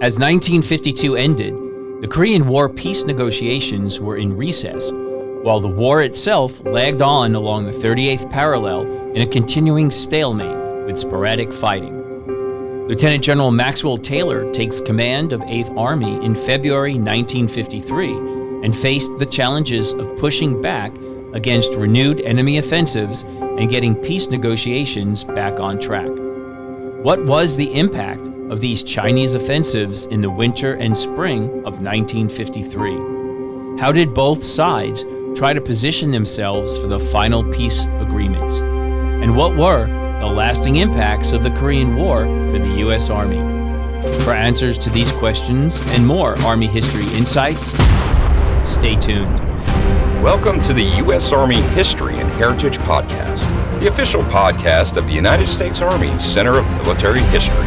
As 1952 ended, the Korean War peace negotiations were in recess, while the war itself lagged on along the 38th parallel in a continuing stalemate with sporadic fighting. Lieutenant General Maxwell Taylor takes command of 8th Army in February 1953 and faced the challenges of pushing back against renewed enemy offensives and getting peace negotiations back on track. What was the impact of these Chinese offensives in the winter and spring of 1953? How did both sides try to position themselves for the final peace agreements? And what were the lasting impacts of the Korean War for the U.S. Army? For answers to these questions and more Army History Insights, stay tuned. Welcome to the U.S. Army History and Heritage Podcast, the official podcast of the United States Army Center of Military History.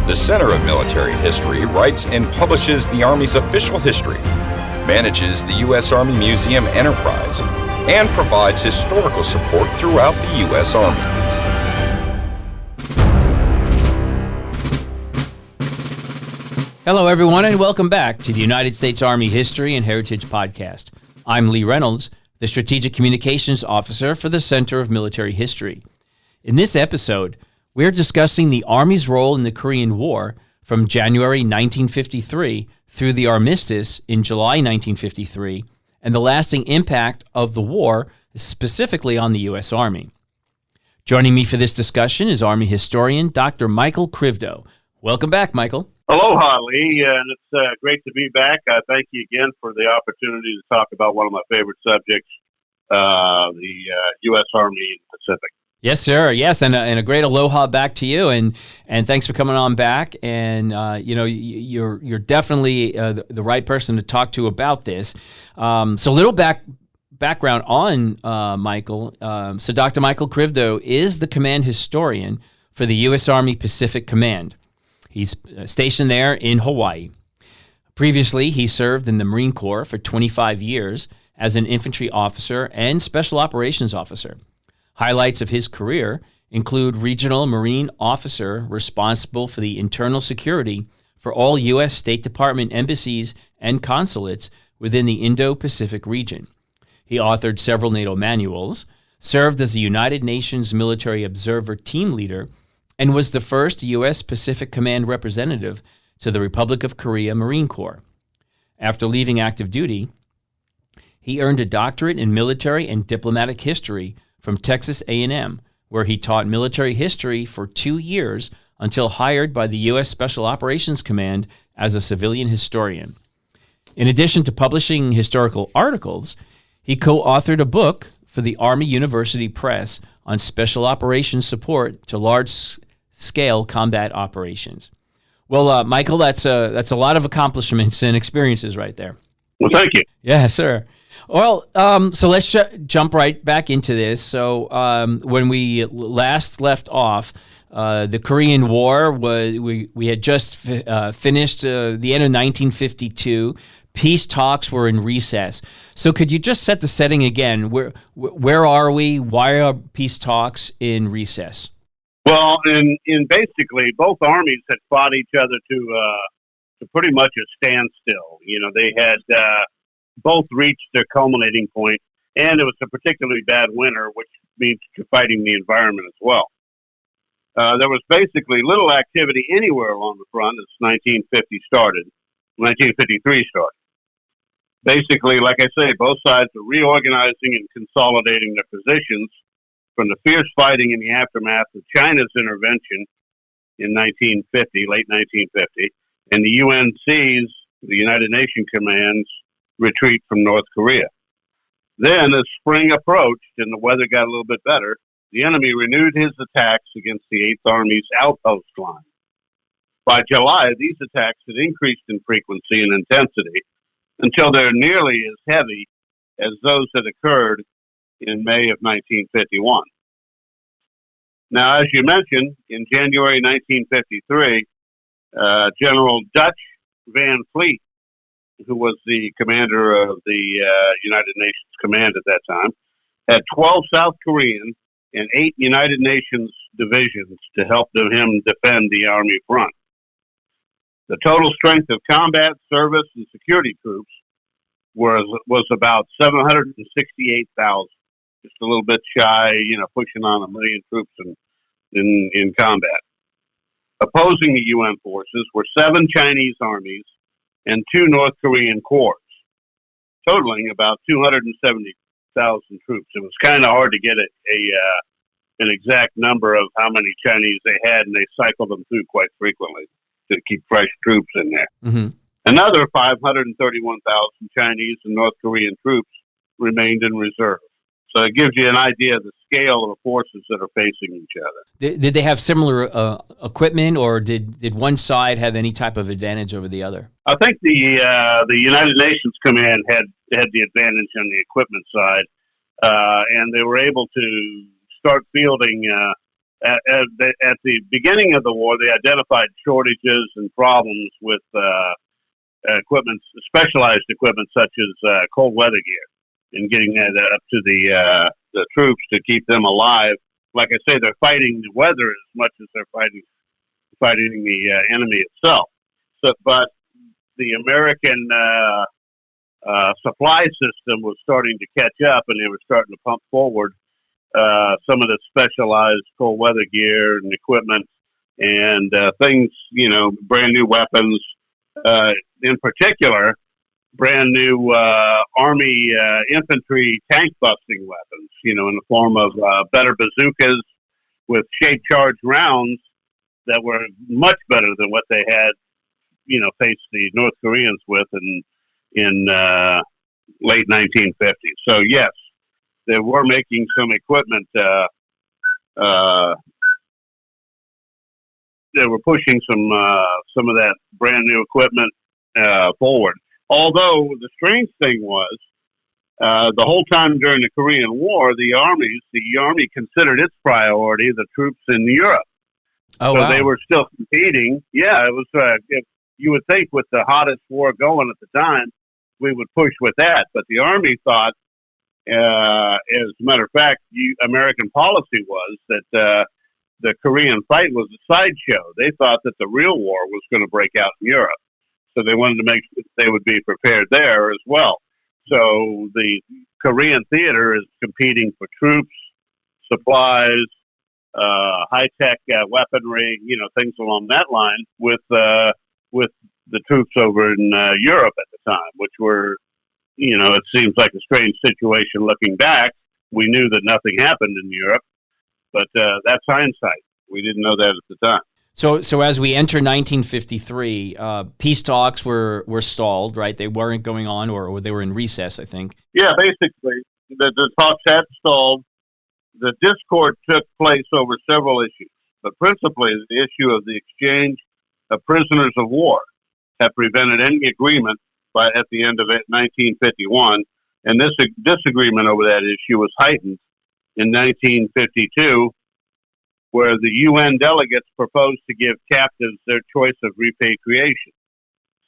The Center of Military History writes and publishes the Army's official history, manages the U.S. Army Museum Enterprise, and provides historical support throughout the U.S. Army. Hello, everyone, and welcome back to the United States Army History and Heritage Podcast. I'm Lee Reynolds, the Strategic Communications Officer for the Center of Military History. In this episode, we're discussing the Army's role in the Korean War from January 1953 through the Armistice in July 1953, and the lasting impact of the war, specifically on the U.S. Army. Joining me for this discussion is Army historian Dr. Michael Krivdo. Welcome back, Michael. Aloha, Lee, and it's great to be back. Thank you again for the opportunity to talk about one of my favorite subjects, the U.S. Army and Pacific. Yes, sir. Yes, and a great aloha back to you, and thanks for coming on back. And you're definitely the right person to talk to about this. So a little background on Michael. So Dr. Michael Krivdo is the command historian for the U.S. Army Pacific Command. He's stationed there in Hawaii. Previously, he served in the Marine Corps for 25 years as an infantry officer and special operations officer. Highlights of his career include regional Marine officer responsible for the internal security for all U.S. State Department embassies and consulates within the Indo-Pacific region. He authored several NATO manuals, served as the United Nations Military Observer Team Leader, and was the first U.S. Pacific Command representative to the Republic of Korea Marine Corps. After leaving active duty, he earned a doctorate in military and diplomatic history from Texas A&M, where he taught military history for 2 years until hired by the U.S. Special Operations Command as a civilian historian. In addition to publishing historical articles, he co-authored a book for the Army University Press on special operations support to large-scale combat operations. Well, Michael, that's a lot of accomplishments and experiences right there. Well, thank you. Yeah, sir. Well, so let's jump right back into this. So when we last left off, the Korean War we had just finished the end of 1952. Peace talks were in recess. So could you just set the setting again? Where are we? Why are peace talks in recess? Well, in basically both armies had fought each other to pretty much a standstill. You know, they had both reached their culminating point, and it was a particularly bad winter, which means you're fighting the environment as well. There was basically little activity anywhere along the front as 1953 started. Basically, like I say, both sides are reorganizing and consolidating their positions from the fierce fighting in the aftermath of China's intervention in 1950, late 1950, and the UNC's, the United Nations Command's, retreat from North Korea. Then, as spring approached and the weather got a little bit better, the enemy renewed his attacks against the 8th Army's outpost line. By July, these attacks had increased in frequency and intensity until they're nearly as heavy as those that occurred in May of 1951. Now, as you mentioned, in January 1953, General Dutch Van Fleet, who was the commander of the United Nations Command at that time, had 12 South Korean and 8 United Nations divisions to help him defend the Army front. The total strength of combat, service, and security troops was about 768,000, just a little bit shy, pushing on 1 million troops in combat. Opposing the UN forces were 7 Chinese armies and 2 North Korean corps, totaling about 270,000 troops. It was kind of hard to get an exact number of how many Chinese they had, and they cycled them through quite frequently to keep fresh troops in there. Mm-hmm. Another 531,000 Chinese and North Korean troops remained in reserve. So it gives you an idea of the scale of the forces that are facing each other. Did they have similar equipment, or did one side have any type of advantage over the other? I think the United Nations Command had the advantage on the equipment side, and they were able to start fielding. At the beginning of the war, they identified shortages and problems with equipment, specialized equipment such as cold weather gear, and getting that up to the troops to keep them alive. Like I say, they're fighting the weather as much as they're fighting the enemy itself. So, but the American supply system was starting to catch up, and they were starting to pump forward some of the specialized cold weather gear and equipment and things, brand new weapons, in particular, brand new Army infantry tank busting weapons, in the form of better bazookas with shape charge rounds that were much better than what they had, faced the North Koreans with in late 1950s. So yes, they were making some equipment. They were pushing some of that brand new equipment forward. Although the strange thing was, the whole time during the Korean War, the Army considered its priority the troops in Europe. Oh, so wow. They were still competing. Yeah, it was. If you would think with the hottest war going at the time, we would push with that. But the Army thought, as a matter of fact, American policy was that the Korean fight was a sideshow. They thought that the real war was going to break out in Europe. So they wanted to make sure they would be prepared there as well. So the Korean theater is competing for troops, supplies, high-tech weaponry, things along that line with the troops over in Europe at the time, which were, it seems like a strange situation looking back. We knew that nothing happened in Europe, but that's hindsight. We didn't know that at the time. So as we enter 1953, peace talks were stalled, right? They weren't going on, or they were in recess, I think. Yeah, basically, the talks had stalled. The discord took place over several issues, but principally the issue of the exchange of prisoners of war had prevented any agreement at the end of 1951, and this disagreement over that issue was heightened in 1952, where the UN delegates proposed to give captives their choice of repatriation,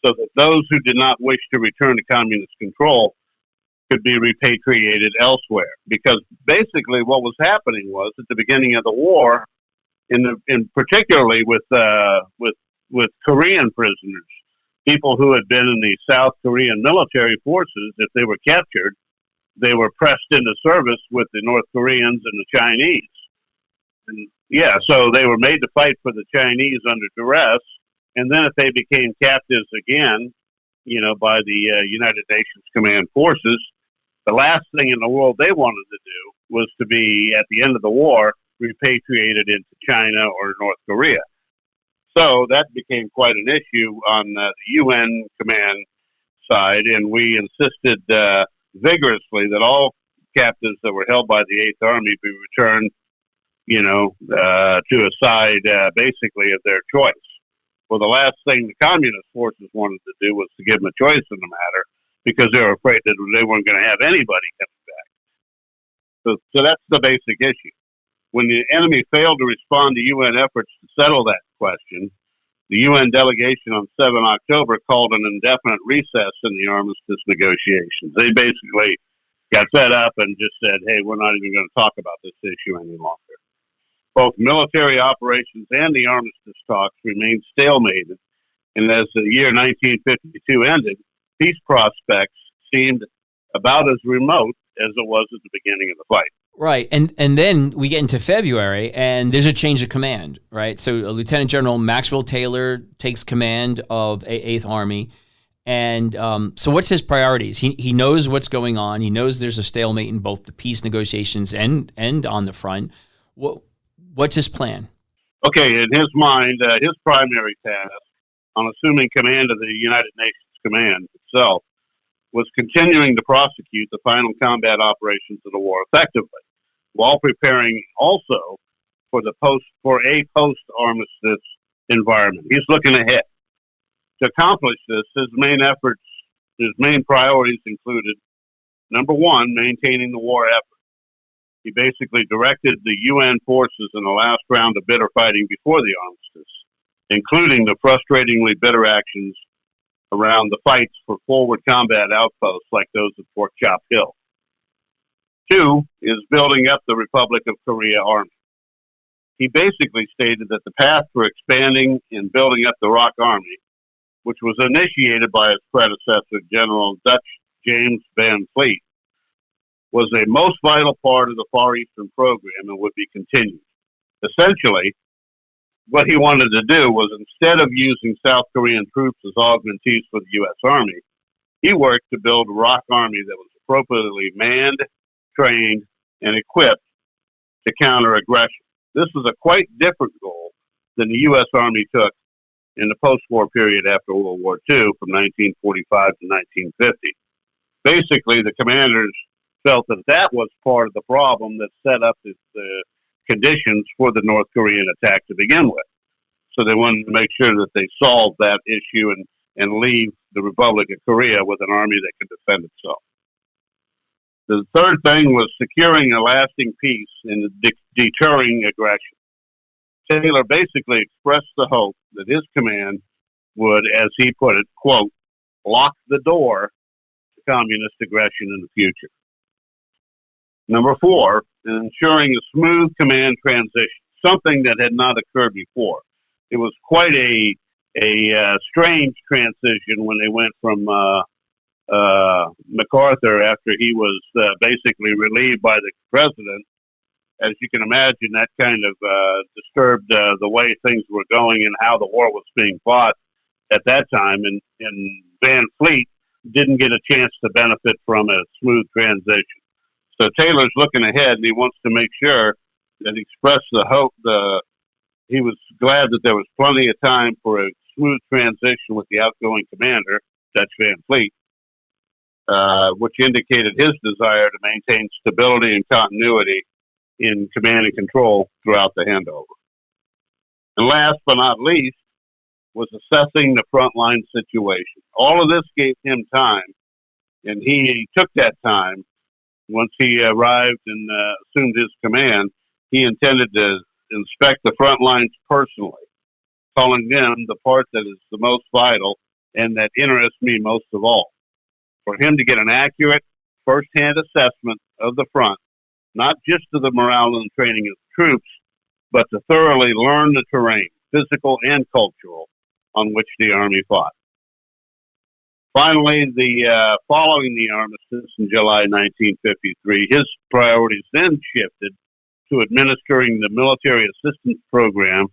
so that those who did not wish to return to communist control could be repatriated elsewhere. Because basically what was happening was, at the beginning of the war, in particularly with Korean prisoners, people who had been in the South Korean military forces, if they were captured, they were pressed into service with the North Koreans and the Chinese. And yeah, so they were made to fight for the Chinese under duress, and then if they became captives again, by the United Nations Command Forces, the last thing in the world they wanted to do was to be, at the end of the war, repatriated into China or North Korea. So that became quite an issue on the UN command side, and we insisted vigorously that all captives that were held by the 8th Army be returned to a side basically of their choice. Well, the last thing the communist forces wanted to do was to give them a choice in the matter, because they were afraid that they weren't going to have anybody coming back. So that's the basic issue. When the enemy failed to respond to UN efforts to settle that question, the UN delegation on 7 October called an indefinite recess in the armistice negotiations. They basically got fed up and just said, hey, we're not even going to talk about this issue any longer. Both military operations and the armistice talks remained stalemated And as the year 1952 ended, peace prospects seemed about as remote as it was at the beginning of the fight. Right, and then we get into February, and there's a change of command, right? So Lieutenant General Maxwell Taylor takes command of 8th Army, and so what's his priorities? He knows what's going on. He knows there's a stalemate in both the peace negotiations and on the front. What's his plan? Okay, in his mind, his primary task on assuming command of the United Nations Command itself was continuing to prosecute the final combat operations of the war effectively, while preparing also for a post-armistice environment. He's looking ahead. To accomplish this, his main priorities included, number one, maintaining the war effort. He basically directed the UN forces in the last round of bitter fighting before the armistice, including the frustratingly bitter actions around the fights for forward combat outposts like those at Fort Chop Hill. Two is building up the Republic of Korea Army. He basically stated that the path for expanding and building up the ROK Army, which was initiated by his predecessor, General Dutch James Van Fleet, was a most vital part of the Far Eastern program and would be continued. Essentially, what he wanted to do was, instead of using South Korean troops as augmentees for the U.S. Army, he worked to build a ROK Army that was appropriately manned, trained, and equipped to counter aggression. This was a quite different goal than the U.S. Army took in the post-war period after World War II from 1945 to 1950. Basically, the commanders felt that was part of the problem that set up the conditions for the North Korean attack to begin with. So they wanted to make sure that they solved that issue and leave the Republic of Korea with an army that could defend itself. The third thing was securing a lasting peace and deterring aggression. Taylor basically expressed the hope that his command would, as he put it, quote, lock the door to communist aggression in the future. Number four, ensuring a smooth command transition, something that had not occurred before. It was quite a strange transition when they went from MacArthur after he was basically relieved by the president. As you can imagine, that kind of disturbed the way things were going and how the war was being fought at that time. And Van Fleet didn't get a chance to benefit from a smooth transition. So Taylor's looking ahead, and he wants to make sure that he expressed the hope. He was glad that there was plenty of time for a smooth transition with the outgoing commander, Dutch Van Fleet, which indicated his desire to maintain stability and continuity in command and control throughout the handover. And last but not least was assessing the frontline situation. All of this gave him time, and he took that time. Once he arrived and assumed his command, he intended to inspect the front lines personally, calling them the part that is the most vital and that interests me most of all. For him to get an accurate, first-hand assessment of the front, not just of the morale and training of the troops, but to thoroughly learn the terrain, physical and cultural, on which the Army fought. Finally, following the armistice in July 1953, his priorities then shifted to administering the military assistance program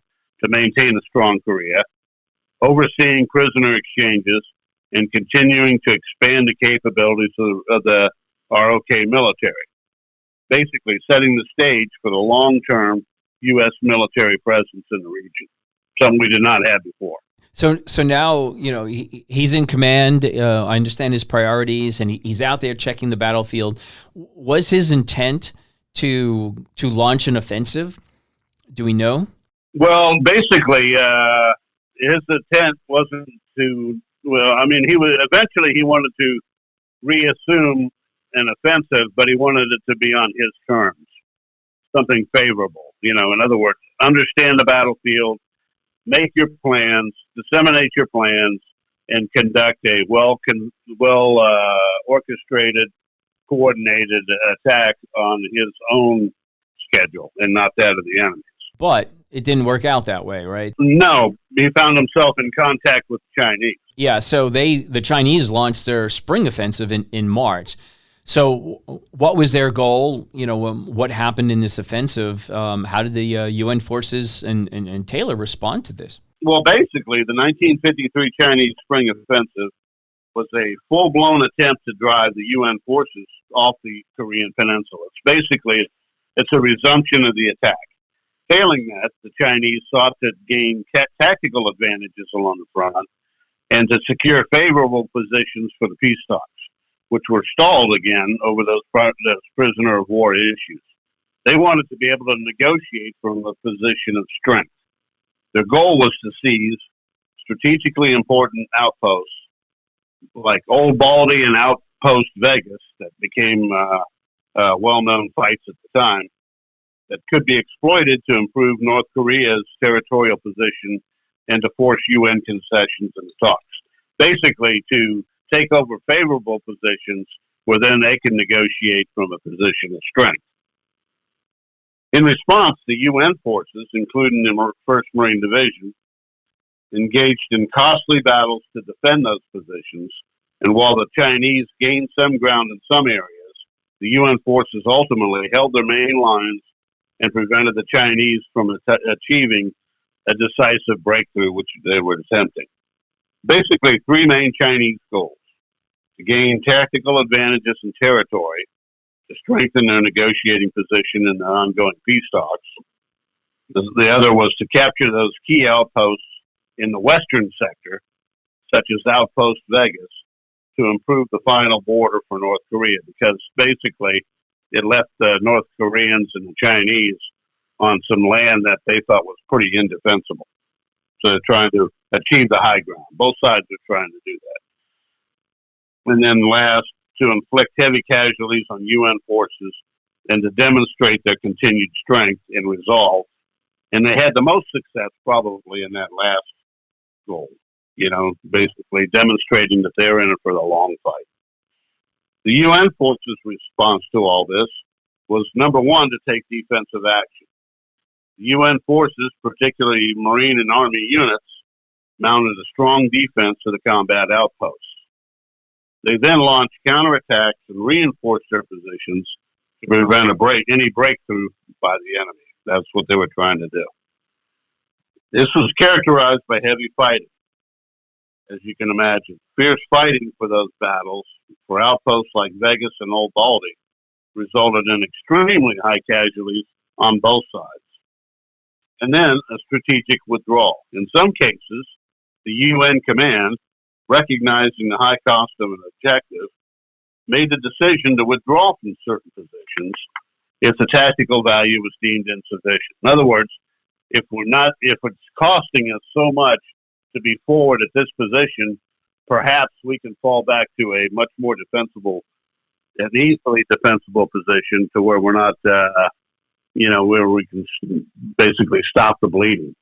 to maintain a strong Korea, overseeing prisoner exchanges, and continuing to expand the capabilities of the ROK military, basically setting the stage for the long-term U.S. military presence in the region, something we did not have before. So now, he's in command. I understand his priorities, and he's out there checking the battlefield. Was his intent to launch an offensive? Do we know? Well, basically, his intent wasn't to. Well, I mean, he wanted to reassume an offensive, but he wanted it to be on his terms, something favorable. In other words, understand the battlefield, make your plans, disseminate your plans, and conduct a well orchestrated, coordinated attack on his own schedule and not that of the enemy. But it didn't work out that way, right? No, he found himself in contact with the Chinese. Yeah, so the Chinese launched their spring offensive in March. So what was their goal? What happened in this offensive? How did the UN forces and Taylor respond to this? Well, basically, the 1953 Chinese Spring Offensive was a full-blown attempt to drive the UN forces off the Korean Peninsula. It's a resumption of the attack. Failing that, the Chinese sought to gain tactical advantages along the front and to secure favorable positions for the peace talks, which were stalled again over those prisoner of war issues. They wanted to be able to negotiate from a position of strength. Their goal was to seize strategically important outposts like Old Baldy and Outpost Vegas that became well-known fights at the time that could be exploited to improve North Korea's territorial position and to force UN concessions in the talks. Basically, to take over favorable positions where then they can negotiate from a position of strength. In response, the UN forces, including the 1st Marine Division, engaged in costly battles to defend those positions, and while the Chinese gained some ground in some areas, the UN forces ultimately held their main lines and prevented the Chinese from achieving a decisive breakthrough, which they were attempting. Basically, 3 main Chinese goals: to gain tactical advantages in territory, to strengthen their negotiating position in the ongoing peace talks. The other was to capture those key outposts in the western sector, such as Outpost Vegas, to improve the final border for North Korea, because basically it left the North Koreans and the Chinese on some land that they thought was pretty indefensible. So they're trying to achieve the high ground. Both sides are trying to do that. And then last, to inflict heavy casualties on UN forces and to demonstrate their continued strength and resolve. And they had the most success probably in that last goal, basically demonstrating that they're in it for the long fight. The UN forces' response to all this was, number one, to take defensive action. The UN forces, particularly Marine and Army units, mounted a strong defense of the combat outposts. They then launched counterattacks and reinforced their positions to prevent any breakthrough by the enemy. That's what they were trying to do. This was characterized by heavy fighting, as you can imagine. Fierce fighting for those battles, for outposts like Vegas and Old Baldy, resulted in extremely high casualties on both sides. And then a strategic withdrawal. In some cases, the UN command, recognizing the high cost of an objective, made the decision to withdraw from certain positions if the tactical value was deemed insufficient. In other words, if it's costing us so much to be forward at this position, perhaps we can fall back to a much more defensible, an easily defensible position to where we're not, where we can basically stop the bleeding,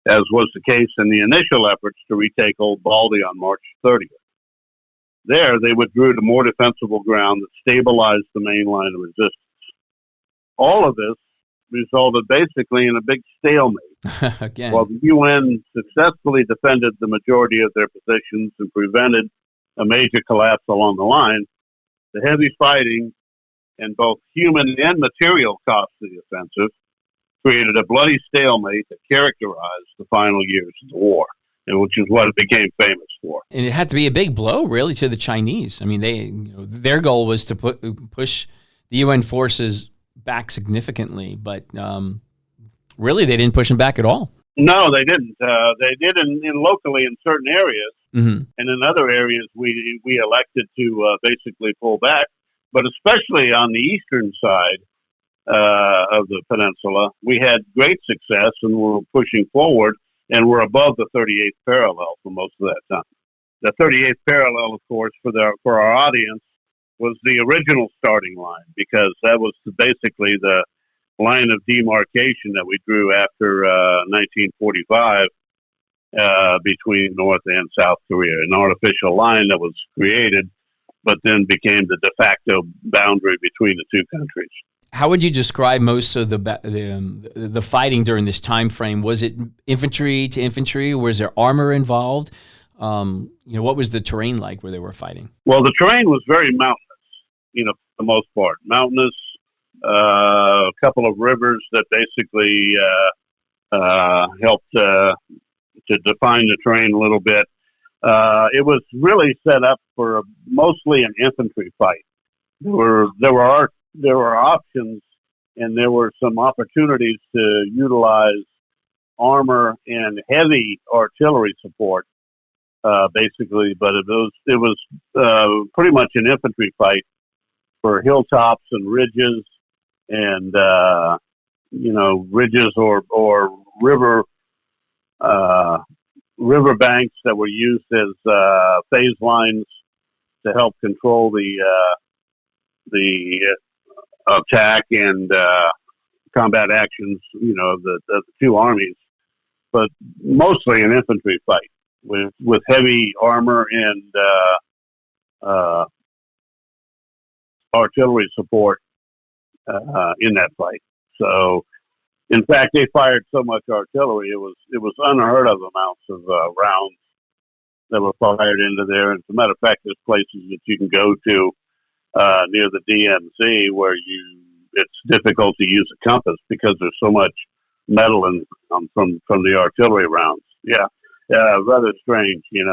as was the case in the initial efforts to retake Old Baldy on March 30th. There, they withdrew to more defensible ground that stabilized the main line of resistance. All of this resulted basically in a big stalemate. Again. While the UN successfully defended the majority of their positions and prevented a major collapse along the line, the heavy fighting and both human and material costs of the offensive created a bloody stalemate that characterized the final years of the war, and which is what it became famous for. And it had to be a big blow, really, to the Chinese. I mean, their goal was to push the UN forces back significantly, but really they didn't push them back at all. No, they didn't. They did in locally in certain areas, and in other areas we elected to basically pull back. But especially on the eastern side of the peninsula, we had great success and were pushing forward, and we're above the 38th parallel for most of that time. The 38th parallel, of course, for our audience, was the original starting line, because that was basically the line of demarcation that we drew after 1945 between North and South Korea, an artificial line that was created, but then became the de facto boundary between the two countries. How would you describe most of the fighting during this time frame? Was it infantry to infantry? Was there armor involved? What was the terrain like where they were fighting? Well, the terrain was very mountainous, for the most part. Mountainous, a couple of rivers that basically helped to define the terrain a little bit. It was really set up for mostly an infantry fight. There were options, and there were some opportunities to utilize armor and heavy artillery support, basically. But it was pretty much an infantry fight for hilltops and ridges, and ridges or river banks that were used as phase lines to help control the attack and combat actions, of the two armies, but mostly an infantry fight with heavy armor and artillery support in that fight. So, in fact, they fired so much artillery, it was unheard of amounts of rounds that were fired into there. And as a matter of fact, there's places that you can go to near the DMZ where it's difficult to use a compass because there's so much metal from the artillery rounds. Yeah, rather strange. It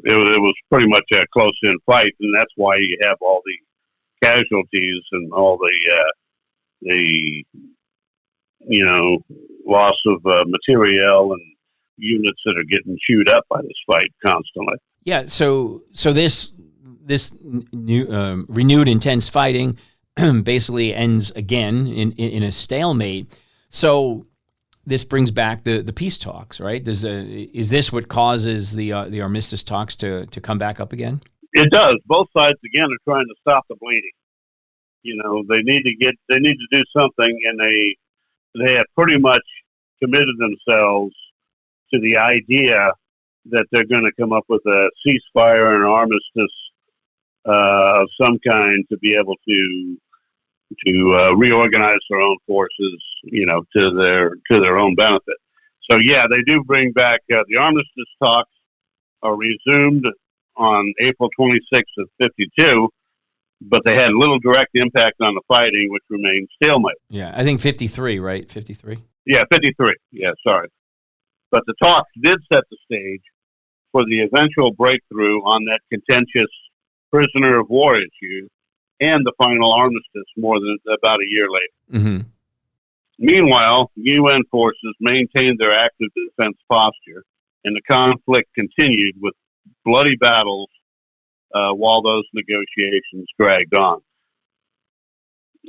was pretty much a close-in fight, and that's why you have all the casualties and all the loss of materiel and units that are getting chewed up by this fight constantly. Yeah. So this new renewed intense fighting basically ends again in a stalemate. So this brings back the peace talks, right? Is this what causes the armistice talks to come back up again? It does. Both sides again are trying to stop the bleeding. They need to do something, and they have pretty much committed themselves to the idea that they're going to come up with a ceasefire and armistice of some kind to be able to reorganize their own forces, to their own benefit. So yeah, they do bring back the armistice talks are resumed on April 26th of 52, but they had little direct impact on the fighting, which remained stalemate. Yeah, I think 53, right? 53. Yeah, 53. Yeah, sorry. But the talks did set the stage for the eventual breakthrough on that contentious prisoner of war issue and the final armistice more than about a year later. Mm-hmm. Meanwhile, UN forces maintained their active defense posture, and the conflict continued with bloody battles while those negotiations dragged on.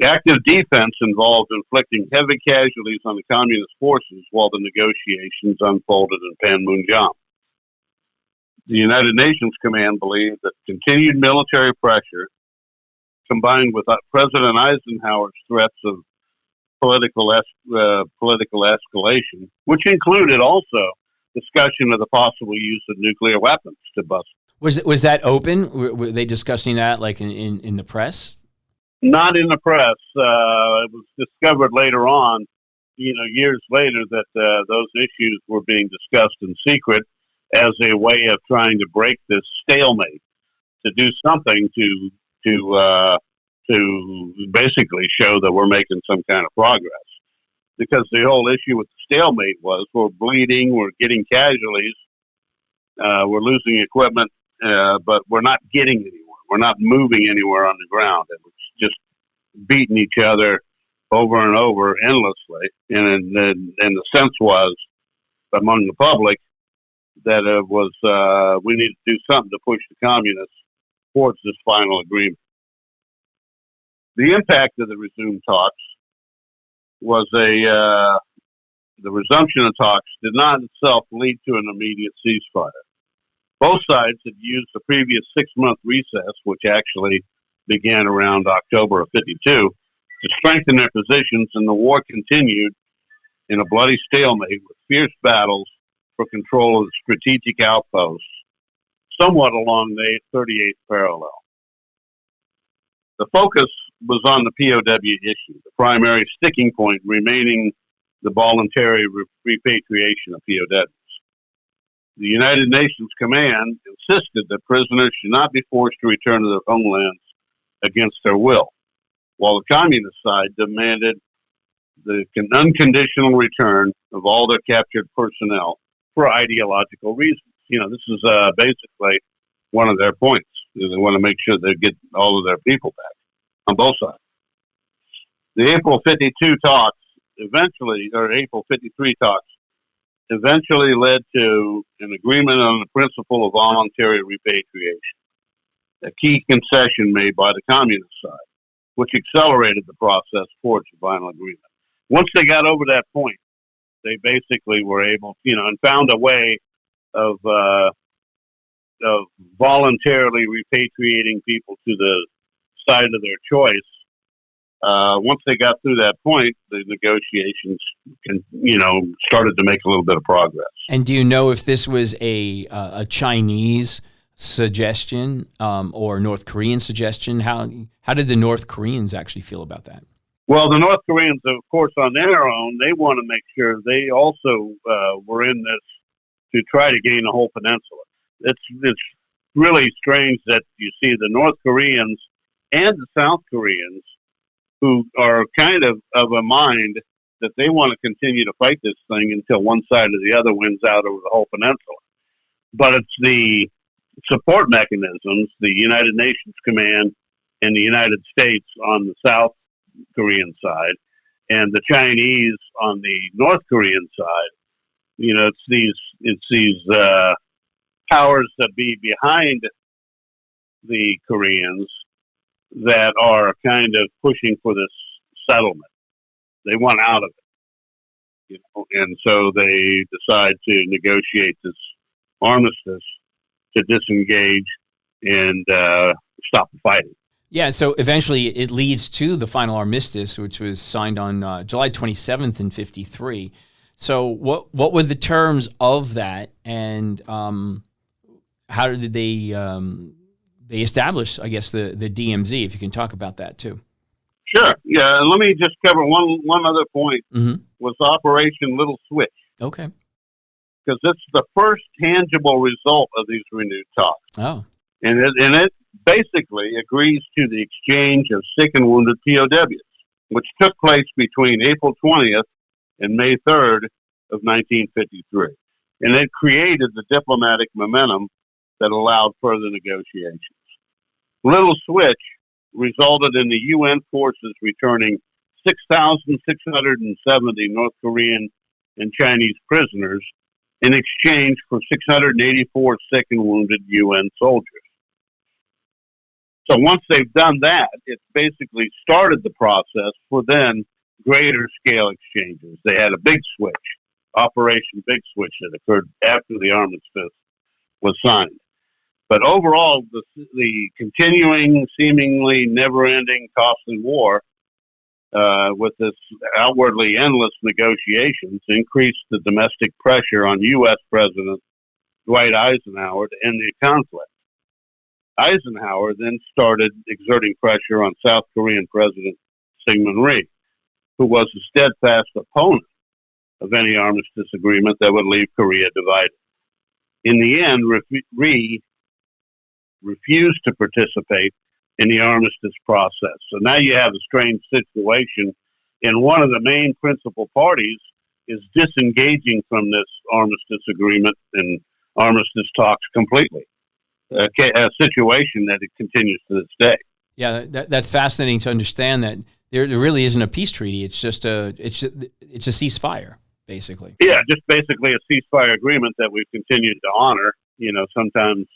Active defense involved inflicting heavy casualties on the communist forces while the negotiations unfolded in Panmunjom. The United Nations Command believed that continued military pressure, combined with President Eisenhower's threats of political escalation, which included also discussion of the possible use of nuclear weapons to bust. Was that open? Were they discussing that like in the press? Not in the press. It was discovered later on, years later, that those issues were being discussed in secret as a way of trying to break this stalemate, to do something to basically show that we're making some kind of progress. Because the whole issue with the stalemate was we're bleeding, we're getting casualties, we're losing equipment, but we're not getting anywhere. We're not moving anywhere on the ground. It was just beating each other over and over endlessly. And the sense was among the public that it was we need to do something to push the communists towards this final agreement. The impact of the resumed talks was the resumption of talks did not itself lead to an immediate ceasefire. Both sides had used the previous 6-month recess, which actually began around October of 52, to strengthen their positions, and the war continued in a bloody stalemate with fierce battles for control of the strategic outposts, somewhat along the 38th parallel. The The focus was on the POW issue, the primary sticking point remaining the voluntary repatriation of POWs. The United Nations Command insisted that prisoners should not be forced to return to their homelands against their will, while the communist side demanded the unconditional return of all their captured personnel for ideological reasons. This is basically one of their points. They want to make sure they get all of their people back on both sides. The April 52 talks April 53 talks eventually led to an agreement on the principle of voluntary repatriation, a key concession made by the communist side, which accelerated the process towards a final agreement. Once they got over that point, they basically were able, and found a way of voluntarily repatriating people to the side of their choice. Once they got through that point, the negotiations started to make a little bit of progress. And do you know if this was a Chinese suggestion or North Korean suggestion? How did the North Koreans actually feel about that? Well, the North Koreans, of course, on their own, they want to make sure they also were in this to try to gain the whole peninsula. It's really strange that you see the North Koreans and the South Koreans, who are kind of a mind that they want to continue to fight this thing until one side or the other wins out over the whole peninsula. But it's the support mechanisms, the United Nations Command and the United States on the South Korean side, and the Chinese on the North Korean side. It's these powers that be behind the Koreans that are kind of pushing for this settlement. They want out of it, and so they decide to negotiate this armistice to disengage and stop the fighting. Yeah, so eventually it leads to the final armistice, which was signed on July 27th in 1953. So what were the terms of that, and how did they establish, I guess, the DMZ, if you can talk about that too? Sure. Yeah, and let me just cover one other point, was Operation Little Switch. Okay. Because it's the first tangible result of these renewed talks. Oh. And it basically agrees to the exchange of sick and wounded POWs, which took place between April 20th and May 3rd of 1953. And it created the diplomatic momentum that allowed further negotiations. Little Switch resulted in the UN forces returning 6,670 North Korean and Chinese prisoners in exchange for 684 sick and wounded UN soldiers. So once they've done that, it's basically started the process for then greater scale exchanges. They had a big switch, Operation Big Switch, that occurred after the armistice was signed. But overall, the continuing, seemingly never-ending, costly war with this outwardly endless negotiations increased the domestic pressure on U.S. President Dwight Eisenhower to end the conflict. Eisenhower then started exerting pressure on South Korean President Syngman Rhee, who was a steadfast opponent of any armistice agreement that would leave Korea divided. In the end, Rhee refused to participate in the armistice process. So now you have a strange situation, and one of the main principal parties is disengaging from this armistice agreement and armistice talks completely. A situation that it continues to this day. Yeah, that's fascinating to understand that there really isn't a peace treaty. It's just a ceasefire, basically. Yeah, just basically a ceasefire agreement that we've continued to honor. Sometimes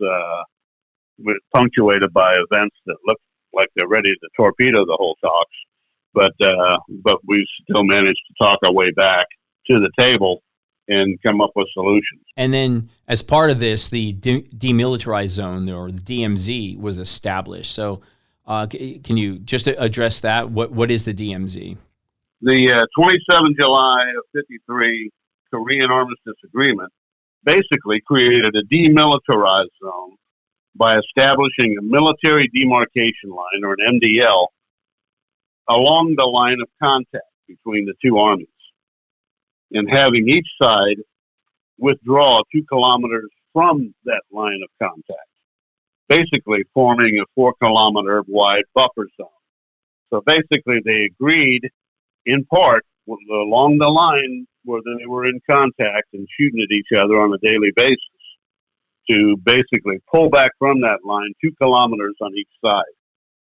we're punctuated by events that look like they're ready to torpedo the whole talks, but we've still managed to talk our way back to the table and come up with solutions. And then, as part of this, the demilitarized zone, or the DMZ, was established. So, can you just address that? What is the DMZ? The 27 July of 1953 Korean Armistice Agreement basically created a demilitarized zone by establishing a military demarcation line, or an MDL, along the line of contact between the two armies, and having each side withdraw 2 kilometers from that line of contact, basically forming a 4-kilometer wide buffer zone. So basically they agreed, in part, along the line where they were in contact and shooting at each other on a daily basis, to basically pull back from that line 2 kilometers on each side,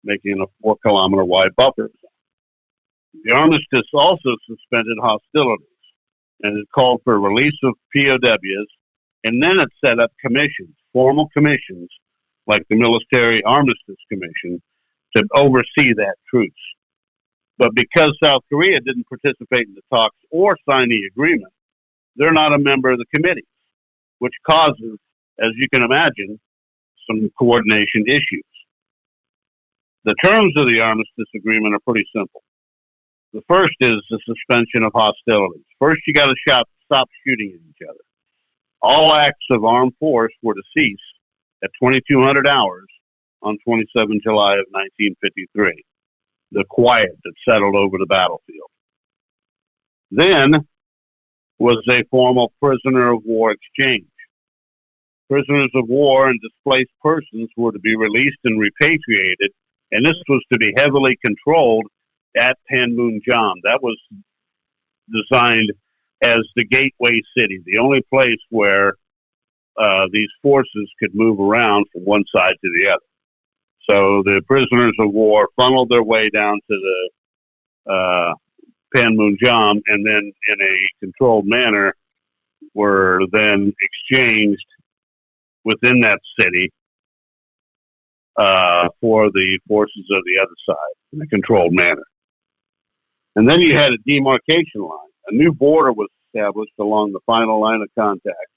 making a 4-kilometer wide buffer zone. The armistice also suspended hostilities, and it called for release of POWs, and then it set up commissions, formal commissions, like the Military Armistice Commission, to oversee that truce. But because South Korea didn't participate in the talks or sign the agreement, they're not a member of the committee, which causes, as you can imagine, some coordination issues. The terms of the armistice agreement are pretty simple. The first is the suspension of hostilities. First, you got to stop shooting at each other. All acts of armed force were to cease at 2200 hours on 27 July of 1953. The quiet that settled over the battlefield. Then was a formal prisoner of war exchange. Prisoners of war and displaced persons were to be released and repatriated, and this was to be heavily controlled at Panmunjom. That was designed as the gateway city, the only place where these forces could move around from one side to the other. So the prisoners of war funneled their way down to the Panmunjom, and then in a controlled manner were then exchanged within that city for the forces of the other side in a controlled manner. And then you had a demarcation line. A new border was established along the final line of contact,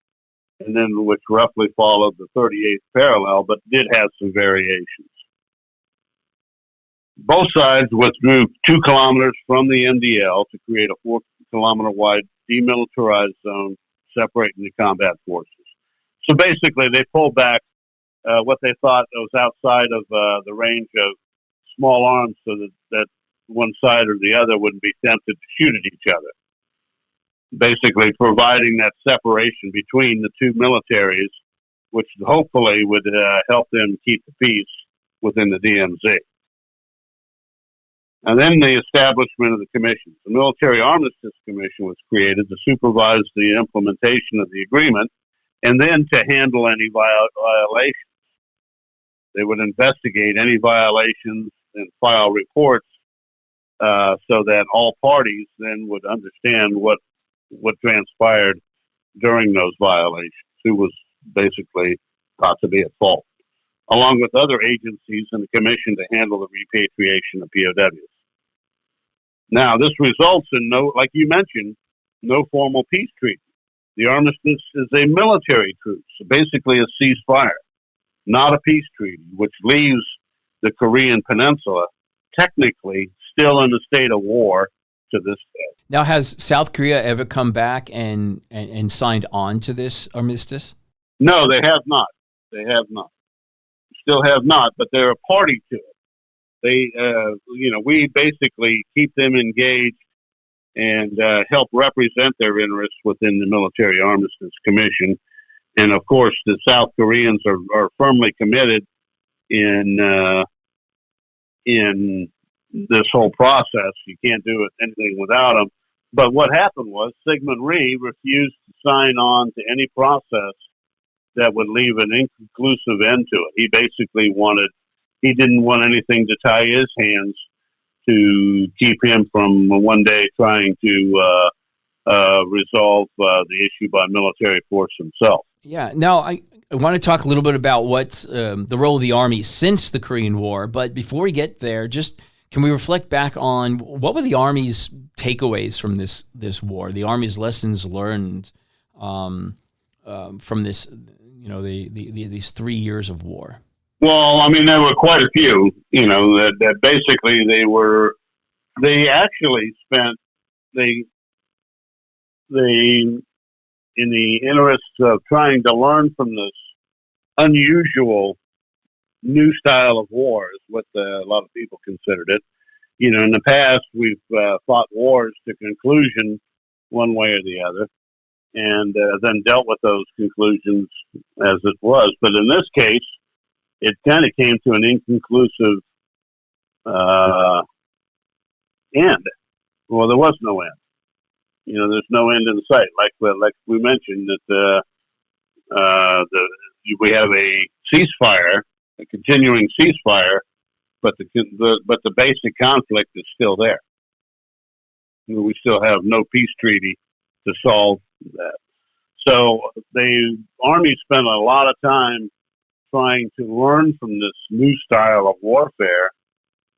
and then which roughly followed the 38th parallel, but did have some variations. Both sides withdrew 2 kilometers from the MDL to create a 4-kilometer wide demilitarized zone separating the combat forces. So basically, they pulled back what they thought was outside of the range of small arms, so that one side or the other wouldn't be tempted to shoot at each other. Basically, providing that separation between the two militaries, which hopefully would help them keep the peace within the DMZ. And then the establishment of the commissions. The Military Armistice Commission was created to supervise the implementation of the agreement and then to handle any violations. They would investigate any violations and file reports so that all parties then would understand what transpired during those violations, who was basically thought to be at fault, along with other agencies and the commission to handle the repatriation of POWs. Now, this results in like you mentioned, no formal peace treaty. The armistice is a military truce, so basically a ceasefire, not a peace treaty, which leaves the Korean Peninsula technically still in a state of war to this day. Now, has South Korea ever come back and signed on to this armistice? No, they have not. They have not. Still have not, but they're a party to it. They, we basically keep them engaged and help represent their interests within the Military Armistice Commission. And of course, the South Koreans are firmly committed in this whole process. You can't do anything without them. But what happened was Syngman Rhee refused to sign on to any process that would leave an inconclusive end to it. He basically he didn't want anything to tie his hands to keep him from one day trying to resolve the issue by military force himself. Yeah. Now, I want to talk a little bit about what's the role of the Army since the Korean War. But before we get there, just can we reflect back on what were the Army's takeaways from this war, the Army's lessons learned from this, these 3 years of war? Well, I mean, there were quite a few, that basically they actually spent, in the interest of trying to learn from this unusual new style of war, is what a lot of people considered it. In the past, we've fought wars to conclusion one way or the other, and then dealt with those conclusions as it was. But in this case, it kind of came to an inconclusive end. Well, there was no end. There's no end in sight. Like we mentioned that we have a ceasefire, a continuing ceasefire, but the basic conflict is still there. We still have no peace treaty to solve that. So the Army spent a lot of time trying to learn from this new style of warfare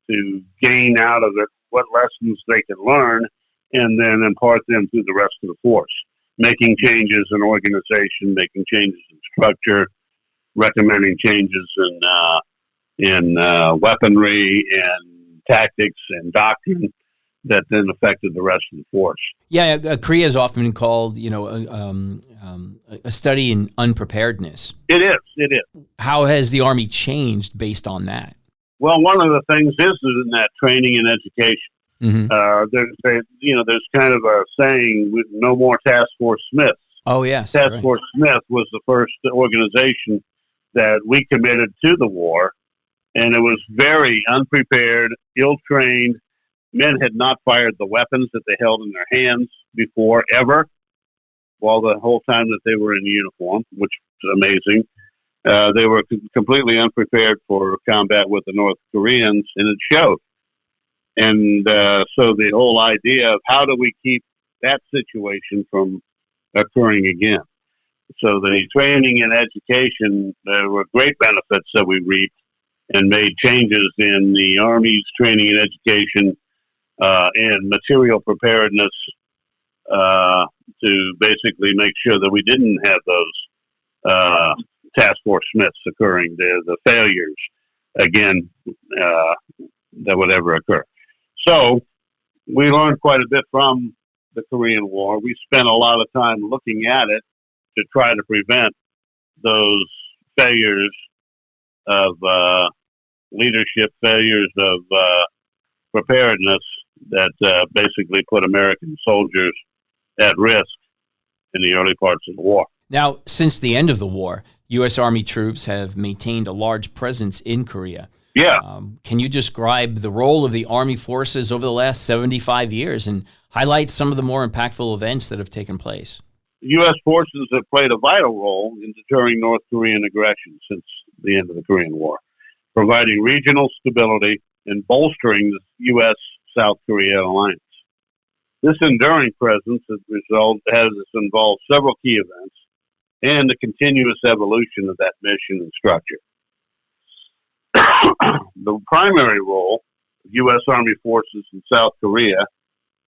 to gain out of it what lessons they can learn and then impart them to the rest of the force, making changes in organization, making changes in structure, recommending changes in weaponry and tactics and doctrine that then affected the rest of the force. Yeah, Korea is often called, a study in unpreparedness. It is. How has the Army changed based on that? Well, one of the things is in that training and education. There's kind of a saying, no more Task Force Smiths. Oh, yes. Task Force Smith was the first organization that we committed to the war, and it was very unprepared, ill-trained. Men had not fired the weapons that they held in their hands before, ever, while the whole time that they were in uniform, which is amazing. They were completely unprepared for combat with the North Koreans, and it showed. And so the whole idea of how do we keep that situation from occurring again? So the training and education, there were great benefits that we reaped and made changes in the Army's training and education and material preparedness to basically make sure that we didn't have those Task Force Smiths occurring, the failures again that would ever occur. So we learned quite a bit from the Korean War. We spent a lot of time looking at it to try to prevent those failures of leadership, failures of preparedness that basically put American soldiers at risk in the early parts of the war. Now, since the end of the war, U.S. Army troops have maintained a large presence in Korea. Yeah. Can you describe the role of the Army forces over the last 75 years and highlight some of the more impactful events that have taken place? U.S. forces have played a vital role in deterring North Korean aggression since the end of the Korean War, providing regional stability and bolstering the U.S.-South Korea alliance. This enduring presence has involved several key events and the continuous evolution of that mission and structure. The primary role of U.S. Army forces in South Korea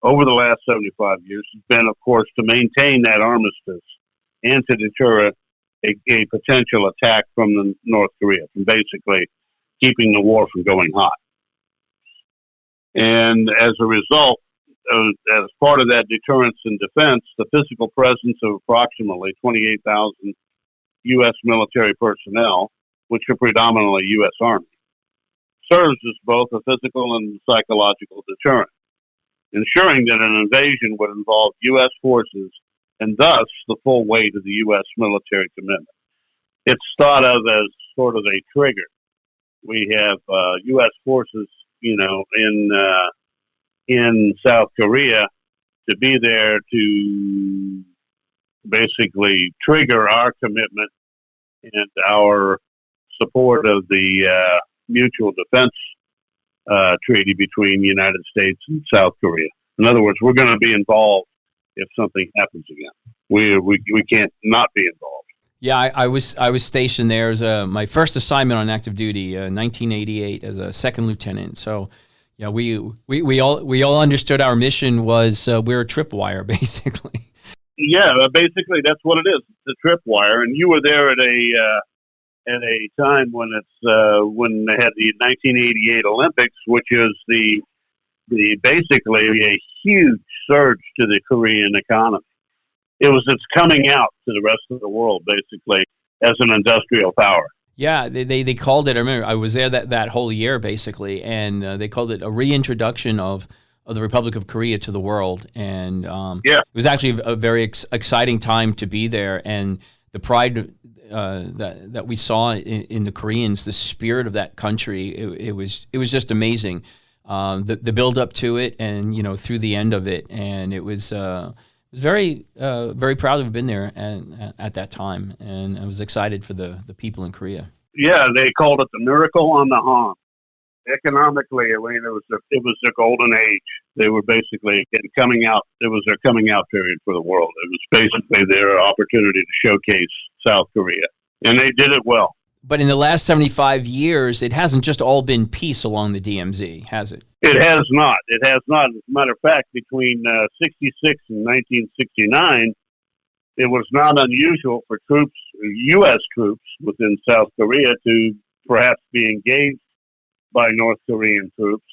over the last 75 years has been, of course, to maintain that armistice and to deter a potential attack from the North Korea, from basically keeping the war from going hot. And as a result, as part of that deterrence and defense, the physical presence of approximately 28,000 U.S. military personnel, which are predominantly U.S. Army, serves as both a physical and psychological deterrent, ensuring that an invasion would involve U.S. forces and thus the full weight of the U.S. military commitment. It's thought of as sort of a trigger. We have U.S. forces, in South Korea to be there to basically trigger our commitment and our support of the mutual defense treaty between the United States and South Korea. In other words, we're going to be involved if something happens again. We can't not be involved. Yeah, I was stationed there as my first assignment on active duty, 1988, as a second lieutenant. So, yeah, we all understood our mission was we're a tripwire, basically. Yeah, basically that's what it is. It's a tripwire, and you were there at a time when when they had the 1988 Olympics, which is the basically a huge surge to the Korean economy. It's coming out to the rest of the world, basically, as an industrial power. Yeah, they called it. I remember I was there that whole year basically, and they called it a reintroduction of the Republic of Korea to the world. And it was actually a very exciting time to be there, and the pride that we saw in the Koreans, the spirit of that country, it was just amazing. The build up to it, and through the end of it, and it was very very proud to have been there and at that time, and I was excited for the people in Korea. Yeah, they called it the miracle on the Han. Economically, I mean, it was their golden age. They were basically coming out. It was their coming out period for the world. It was basically their opportunity to showcase South Korea, and they did it well. But in the last 75 years, it hasn't just all been peace along the DMZ, has it? It has not. It has not. As a matter of fact, between 66 and 1969, it was not unusual for troops, U.S. troops within South Korea, to perhaps be engaged by North Korean troops,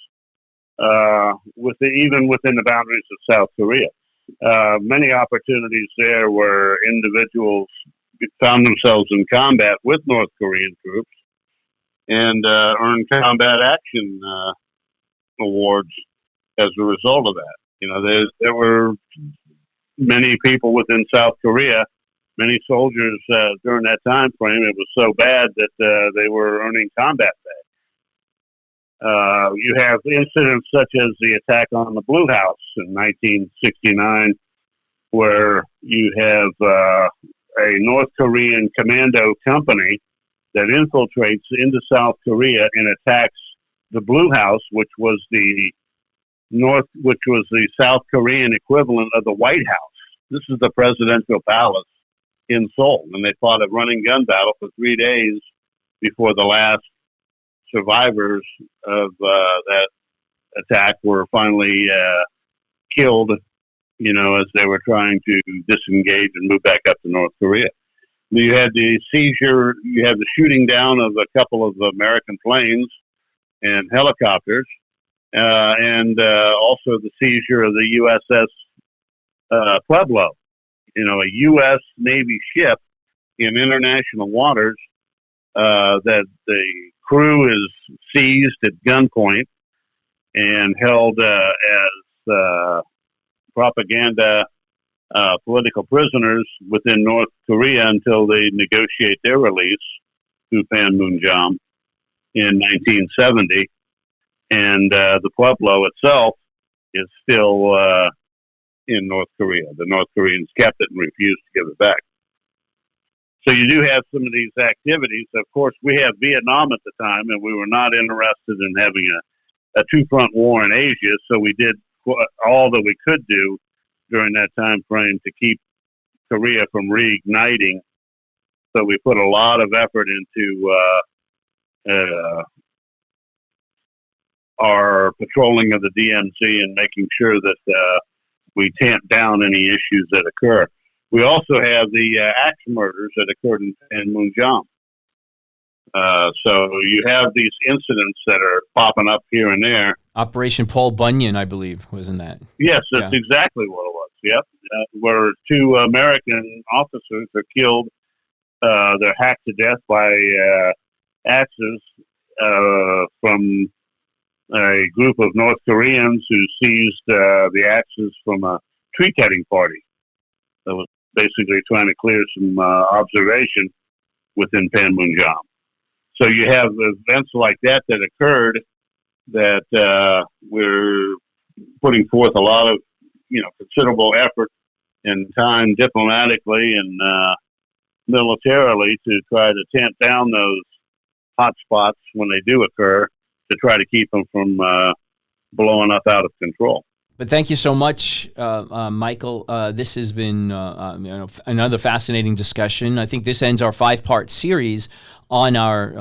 even within the boundaries of South Korea. Many opportunities there where individuals found themselves in combat with North Korean troops and earned combat action awards as a result of that. There were many people within South Korea, many soldiers during that time frame. It was so bad that they were earning combat pay. You have incidents such as the attack on the Blue House in 1969, where you have a North Korean commando company that infiltrates into South Korea and attacks the Blue House, which was the South Korean equivalent of the White House. This is the presidential palace in Seoul, and they fought a running gun battle for 3 days before the last survivors of that attack were finally killed, as they were trying to disengage and move back up to North Korea. You had the seizure, you had the shooting down of a couple of American planes and helicopters, and also the seizure of the USS Pueblo, a U.S. Navy ship in international waters that the crew is seized at gunpoint and held as propaganda political prisoners within North Korea until they negotiate their release through Panmunjom in 1970. And the Pueblo itself is still in North Korea. The North Koreans kept it and refused to give it back. So you do have some of these activities. Of course, we had Vietnam at the time, and we were not interested in having a two-front war in Asia, so we did all that we could do during that time frame to keep Korea from reigniting. So we put a lot of effort into our patrolling of the DMZ and making sure that we tamp down any issues that occur. We also have the axe murders that occurred in Panmunjom. So you have these incidents that are popping up here and there. Operation Paul Bunyan, I believe, wasn't that? Yes, that's exactly what it was. Yep, where 2 American officers are killed. They're hacked to death by axes from a group of North Koreans who seized the axes from a tree cutting party that was basically trying to clear some observation within Panmunjom. So you have events like that occurred that we're putting forth a lot of, considerable effort and time diplomatically and militarily to try to tamp down those hot spots when they do occur, to try to keep them from blowing up out of control. But thank you so much, Michael. This has been another fascinating discussion. I think this ends our 5-part series on our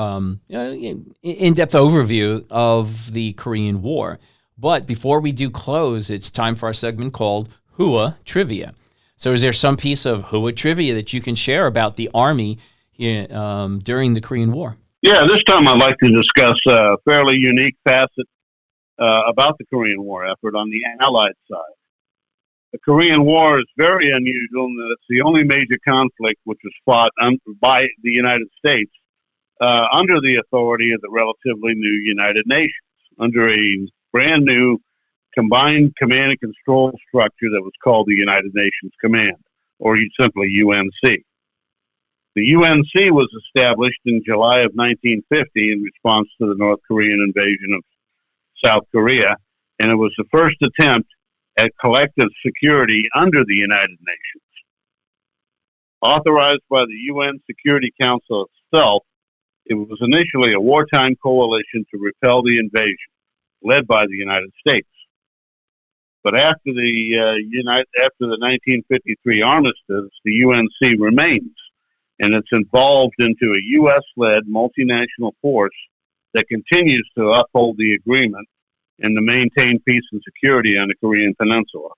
in-depth overview of the Korean War. But before we do close, it's time for our segment called Hua Trivia. So is there some piece of Hua Trivia that you can share about the Army during the Korean War? Yeah, this time I'd like to discuss a fairly unique facet about the Korean War effort on the Allied side. The Korean War is very unusual in that it's the only major conflict which was fought by the United States under the authority of the relatively new United Nations, under a brand new combined command and control structure that was called the United Nations Command, or simply UNC. The UNC was established in July of 1950 in response to the North Korean invasion of South Korea, and it was the first attempt at collective security under the United Nations. Authorized by the UN Security Council itself, it was initially a wartime coalition to repel the invasion, led by the United States. But after the 1953 armistice, the UNC remains, and it's evolved into a U.S.-led multinational force that continues to uphold the agreement and to maintain peace and security on the Korean Peninsula,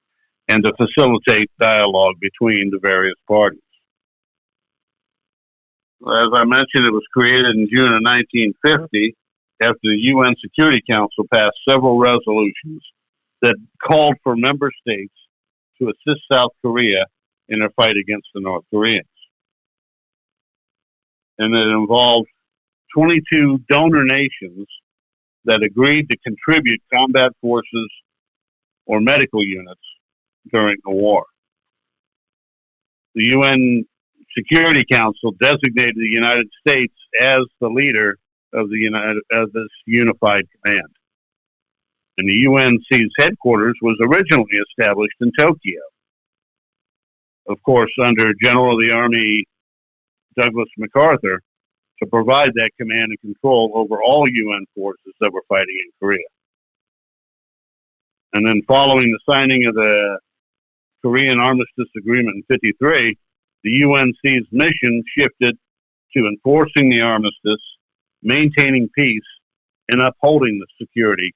and to facilitate dialogue between the various parties. As I mentioned, it was created in June of 1950 after the UN Security Council passed several resolutions that called for member states to assist South Korea in their fight against the North Koreans. And it involved 22 donor nations that agreed to contribute combat forces or medical units during the war. The UN Security Council designated the United States as the leader of this unified command. And the UNC's headquarters was originally established in Tokyo. Of course, under General of the Army Douglas MacArthur, to provide that command and control over all UN forces that were fighting in Korea. And then following the signing of the Korean Armistice Agreement in 1953, the UNC's mission shifted to enforcing the armistice, maintaining peace, and upholding the security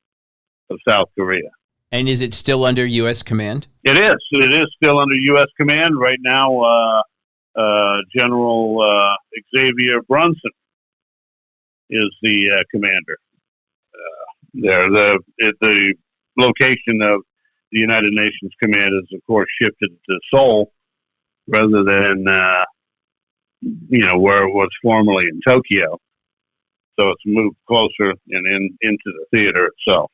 of South Korea. And is it still under U.S. command? It is. It is still under U.S. command. Right now, General Xavier Brunson is the commander. The location of the United Nations Command is, of course, shifted to Seoul rather than where it was formerly in Tokyo. So it's moved closer and into the theater itself.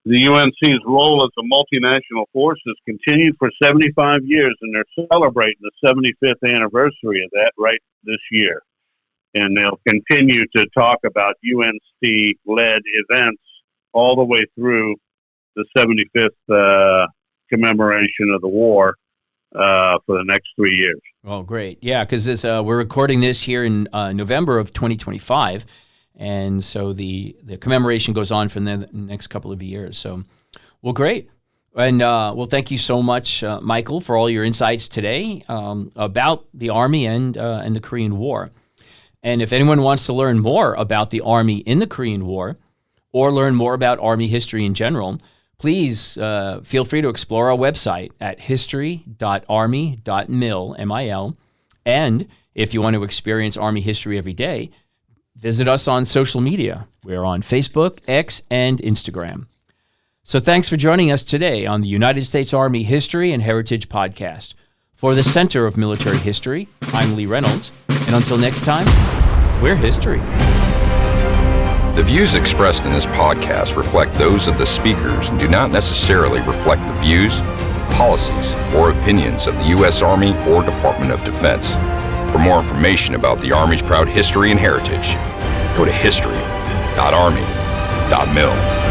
The UNC's role as a multinational force has continued for 75 years, and they're celebrating the 75th anniversary of that right this year. And they'll continue to talk about UNC-led events all the way through the 75th commemoration of the war for the next 3 years. Oh, great. Yeah, because we're recording this here in November of 2025. And so the commemoration goes on for the next couple of years. So, well, great. And, well, thank you so much, Michael, for all your insights today about the Army and the Korean War. And if anyone wants to learn more about the Army in the Korean War or learn more about Army history in general, please feel free to explore our website at history.army.mil, M-I-L. And if you want to experience Army history every day, visit us on social media. We're on Facebook, X, and Instagram. So thanks for joining us today on the United States Army History and Heritage Podcast. For the Center of Military History, I'm Lee Reynolds. And until next time, we're history. The views expressed in this podcast reflect those of the speakers and do not necessarily reflect the views, policies, or opinions of the U.S. Army or Department of Defense. For more information about the Army's proud history and heritage, go to history.army.mil.